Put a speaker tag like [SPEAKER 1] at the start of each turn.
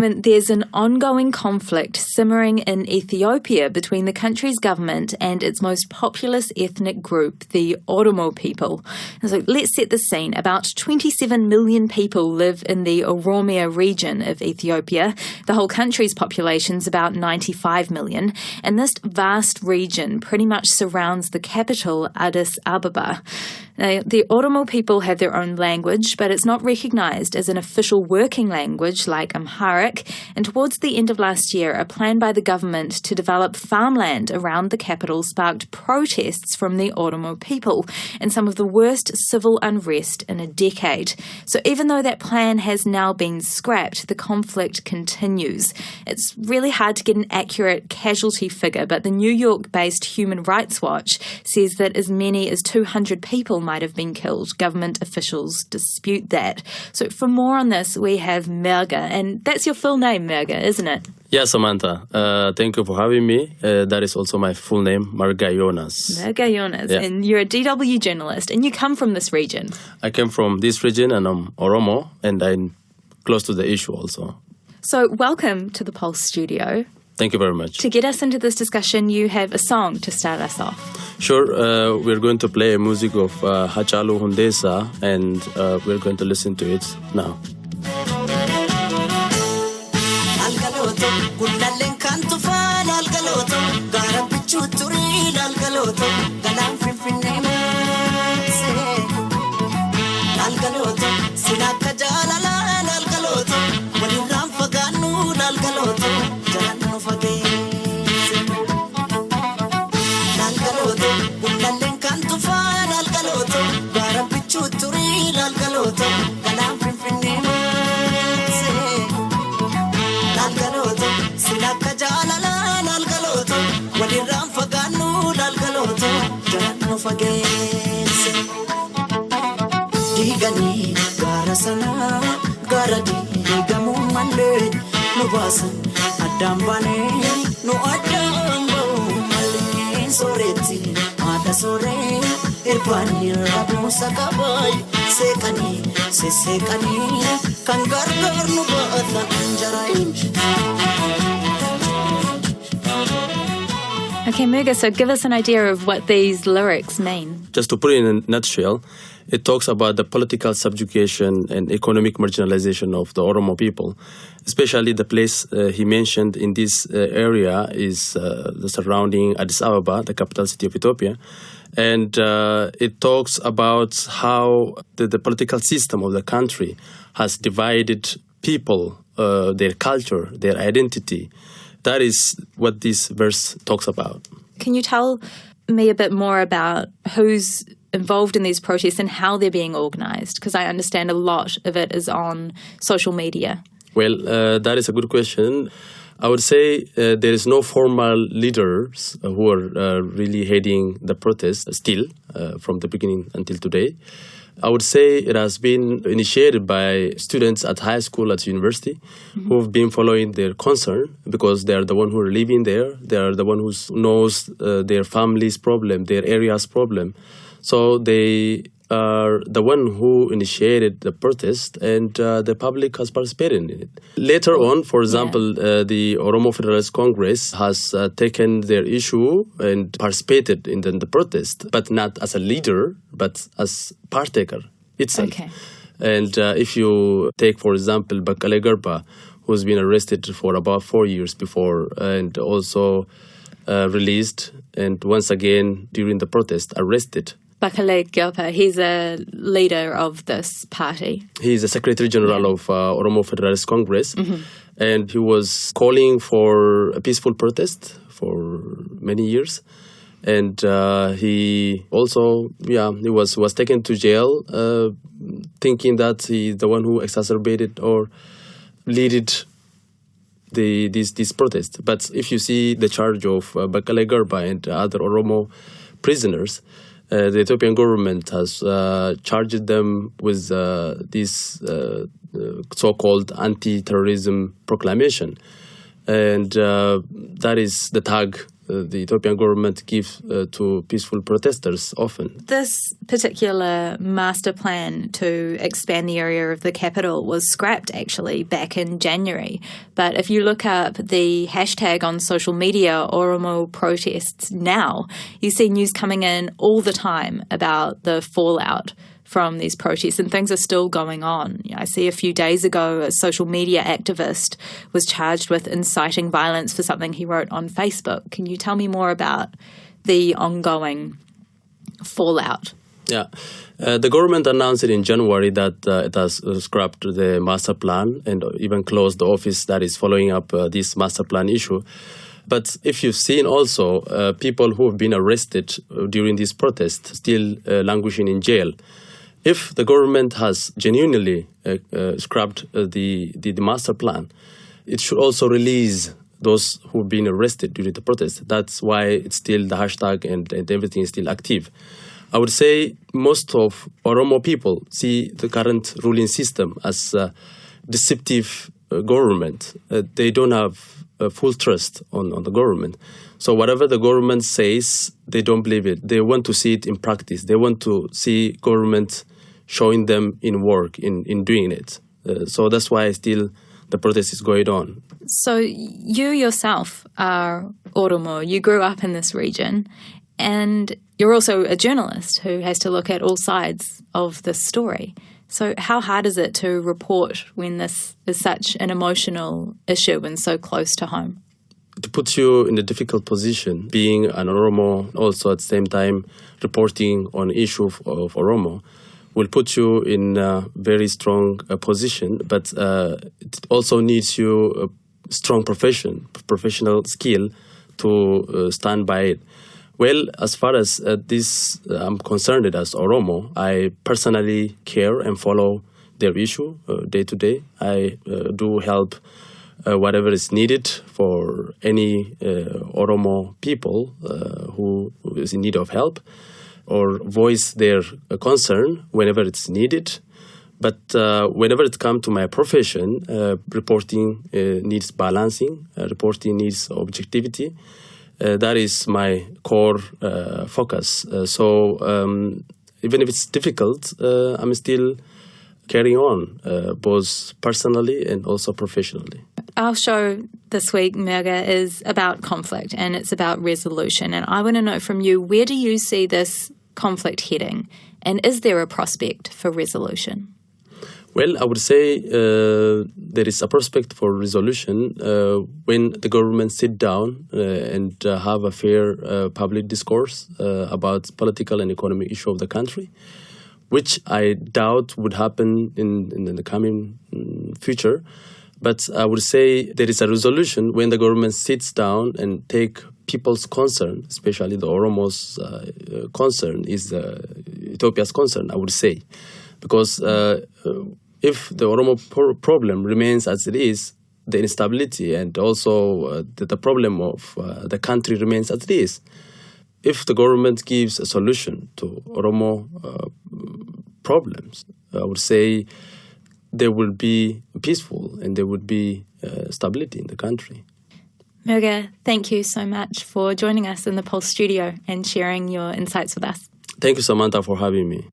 [SPEAKER 1] There's an ongoing conflict simmering in Ethiopia between the country's government and its most populous ethnic group, the Oromo people. And so let's set the scene. About 27 million people live in the Oromo region of Ethiopia. The whole country's population's about 95 million. And this vast region pretty much surrounds the capital, Addis Ababa. Now, the Oromo people have their own language, but it's not recognised as an official working language like Amharic. And towards the end of last year, a plan by the government to develop farmland around the capital sparked protests from the Oromo people and some of the worst civil unrest in a decade. So even though that plan has now been scrapped, the conflict continues. It's really hard to get an accurate casualty figure, but the New York-based Human Rights Watch says that as many as 200 people might have been killed. Government officials dispute that. So for more on this, we have Merga, and that's your full name, Merga, isn't it?
[SPEAKER 2] Yeah, Samantha. Thank you for having me. That is also my full name, Merga Yonas.
[SPEAKER 1] Merga Yonas, yeah. And you're a DW journalist, and you come from this region.
[SPEAKER 2] I came from this region, and I'm Oromo, and I'm close to the issue also.
[SPEAKER 1] So welcome to the Pulse studio.
[SPEAKER 2] Thank you very much.
[SPEAKER 1] To get us into this discussion, you have a song to start us off.
[SPEAKER 2] Sure. We're going to play music of Hachalu Hundessa, and we're going to listen to it now.
[SPEAKER 3] Digani gara sana gara digamu mande no basan adambane no adambo malin soreti ada sore irpani rabu sakabai sekani kangar no bata anjarai.
[SPEAKER 1] Okay, Merga, so give us an idea of what these lyrics mean.
[SPEAKER 2] Just to put it in a nutshell, it talks about the political subjugation and economic marginalization of the Oromo people. Especially the place he mentioned in this area is the surrounding Addis Ababa, the capital city of Ethiopia. And it talks about how the political system of the country has divided people, their culture, their identity. That is what this verse talks about.
[SPEAKER 1] Can you tell me a bit more about who's involved in these protests and how they're being organised? Because I understand a lot of it is on social media.
[SPEAKER 2] Well, that is a good question. I would say there is no formal leaders who are really heading the protest still from the beginning until today. I would say it has been initiated by students at high school, at university, who have been following their concern because they are the one who are living there. They are the one who knows their family's problem, their area's problem. So they are the one who initiated the protest, and the public has participated in it. Later on, for example, the Oromo Federalist Congress has taken their issue and participated in the protest, but not as a leader, but as partaker itself.
[SPEAKER 1] Okay.
[SPEAKER 2] And if you take, for example, Bakale Garba, who's been arrested for about 4 years before and also released, and once again during the protest arrested.
[SPEAKER 1] Bakale Garba, he's a leader of this party.
[SPEAKER 2] He's the Secretary General of Oromo Federalist Congress, and he was calling for a peaceful protest for many years. And he also, he was taken to jail, thinking that he's the one who exacerbated or leaded this protest. But if you see the charge of Bakale Garba and other Oromo prisoners, the Ethiopian government has charged them with this so-called anti-terrorism proclamation. And that is the tag the Ethiopian government gives to peaceful protesters often.
[SPEAKER 1] This particular master plan to expand the area of the capital was scrapped actually back in January. But if you look up the hashtag on social media, Oromo protests now, you see news coming in all the time about the fallout from these protests, and things are still going on. I see a few days ago a social media activist was charged with inciting violence for something he wrote on Facebook. Can you tell me more about the ongoing fallout?
[SPEAKER 2] Yeah. The government announced in January that it has scrapped the master plan and even closed the office that is following up this master plan issue. But if you've seen also people who have been arrested during this protest still languishing in jail, if the government has genuinely scrapped the master plan, it should also release those who have been arrested during the protest. That's why it's still the hashtag and everything is still active. I would say most of Oromo people see the current ruling system as a deceptive government. They don't have full trust on the government. So whatever the government says, they don't believe it. They want to see it in practice. They want to see government showing them in work, in doing it. So that's why still the protest is going on.
[SPEAKER 1] So you yourself are Oromo. You grew up in this region, and you're also a journalist who has to look at all sides of this story. So how hard is it to report when this is such an emotional issue and so close to home?
[SPEAKER 2] It puts you in a difficult position, being an Oromo, also at the same time reporting on issue of Oromo, will put you in a very strong position, but it also needs you a strong professional skill to stand by it. Well, as far as this I'm concerned as Oromo, I personally care and follow their issue day to day. I do help whatever is needed for any Oromo people who is in need of help, or voice their concern whenever it's needed. But whenever it comes to my profession, reporting needs balancing, reporting needs objectivity. That is my core focus. So even if it's difficult, I'm still carrying on, both personally and also professionally.
[SPEAKER 1] Our show this week, Merga, is about conflict and it's about resolution. And I want to know from you, where do you see this conflict heading? And is there a prospect for resolution?
[SPEAKER 2] Well, I would say there is a prospect for resolution when the government sit down and have a fair public discourse about political and economic issue of the country, which I doubt would happen in the coming future. But I would say there is a resolution when the government sits down and take people's concern, especially the Oromo's concern, is Ethiopia's concern, I would say. Because if the Oromo problem remains as it is, the instability and also the problem of the country remains as it is. If the government gives a solution to Oromo problems, I would say there will be peaceful and there would be stability in the country.
[SPEAKER 1] Merga, thank you so much for joining us in the Pulse studio and sharing your insights with us.
[SPEAKER 2] Thank you, Samantha, for having me.